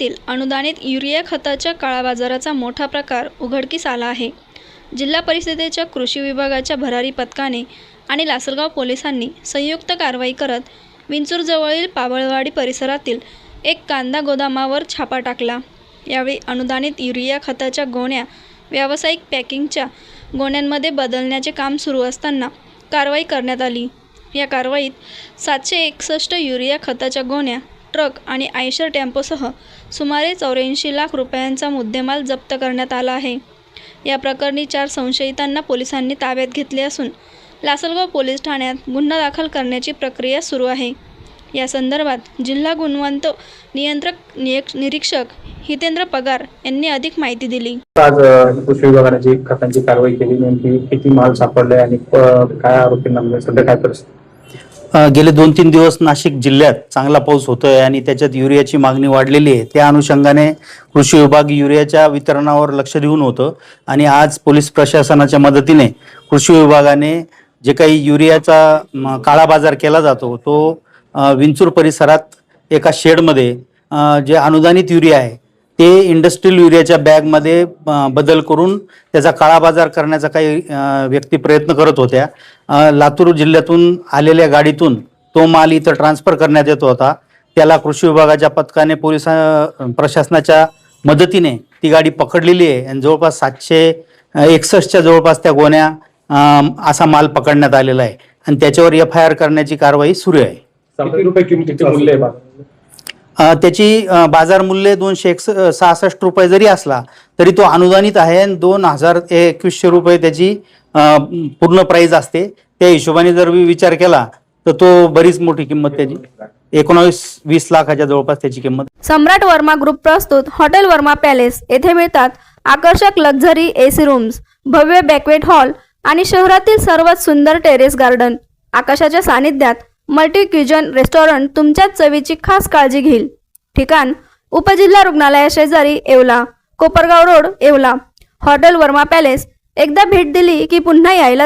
तील अनुदानित युरिया खताच्या काळाबाजाराचा मोठा प्रकार उघडकीस आला आहे। जिल्हा परिषदेच्या कृषी विभागाच्या भरारी पथकाने आणि लासलगाव पोलिसांनी संयुक्त कारवाई करत विंचूरजवळील पाबळवाडी परिसरातील एक कांदा गोदामावर छापा टाकला। यावेळी अनुदानित युरिया खताच्या गोण्या व्यावसायिक पॅकिंगच्या गोण्यांमध्ये बदलण्याचे काम सुरू असताना कारवाई करण्यात आली। या कारवाईत 761 युरिया खताच्या गोण्या, ट्रक आणि आयशर टेम्पोसह सुमारे 84 लाख रुपयांचा मुद्देमाल जप्त करण्यात आला आहे। या प्रकरणी 4 संशयितांना पोलिसांनी ताब्यात घेतले असून लासलगाव पोलीस ठाण्यात गुन्हा दाखल करण्याची प्रक्रिया सुरू आहे। या संदर्भात जिल्हा गुणवंत निरीक्षक हितेंद्र पगार यांनी अधिक माहिती दिली। आज कृषी विभागाने जी खतांची कारवाई केली, नेमकी किती माल सापडलाय आणि काय आरोपींना सध्या काय परिस्थिती? गेले 2-3 दिवस नाशिक जिल्ह्यात चांगला पाऊस होतोय आणि त्याच्यात युरियाची मागणी वाढलेली आहे। त्या अनुषंगाने कृषी विभाग युरियाच्या वितरणावर लक्ष देऊन होतं आणि आज पोलीस प्रशासनाच्या मदतीने कृषी विभागाने जे काही युरियाचा काळा बाजार केला जातो तो विंचूर परिसरात एका शेडमध्ये जे अनुदानित युरिया आहे ते इंडस्ट्रियल युरियाच्या बॅगमध्ये बदल करून त्याचा काळा बाजार करण्याचा काही व्यक्ती प्रयत्न करत होत्या। लातूर जिल्ह्यातून आलेल्या गाडीतून तो माल इथं ट्रान्सफर करण्यात येत होता। त्याला कृषी विभागाच्या पथकाने प्रशासनाच्या मदतीने ती गाडी पकडलेली आहे आणि जवळपास 761च्या जवळपास त्या गोण्या असा माल पकडण्यात आलेला आहे आणि त्याच्यावर FIR करण्याची कारवाई सुरू आहे। किती रुपये किमतीचे मूल्य आहे? त्याची बाजार मूल्य 266 रुपये जरी असला तरी तो अनुदानित आहे आणि 2021 रुपये त्याची पूर्ण प्राइस असते। त्या हिशोबाने जर विचार केला तर तो बरीच मोठी किंमत त्याची 19-20 लाखाच्या जवळपास त्याची किंमत। सम्राट वर्मा ग्रुप प्रस्तुत हॉटेल वर्मा पॅलेस येथे मिळतात आकर्षक लक्झरी AC रूम्स, भव्य बॅक्वेट हॉल आणि शहरातील सर्वात सुंदर टेरेस गार्डन। आकाशाच्या सानिध्यात मल्टी क्युजन रेस्टॉरंट तुमच्या चवीची खास काळजी घेईल। ठिकाण उपजिल्हा रुग्णालया शेजारी Yeola, Kopargaon road, Yeola. Hotel Verma palace एकदा भेट दिली की पुन्हा यायलाच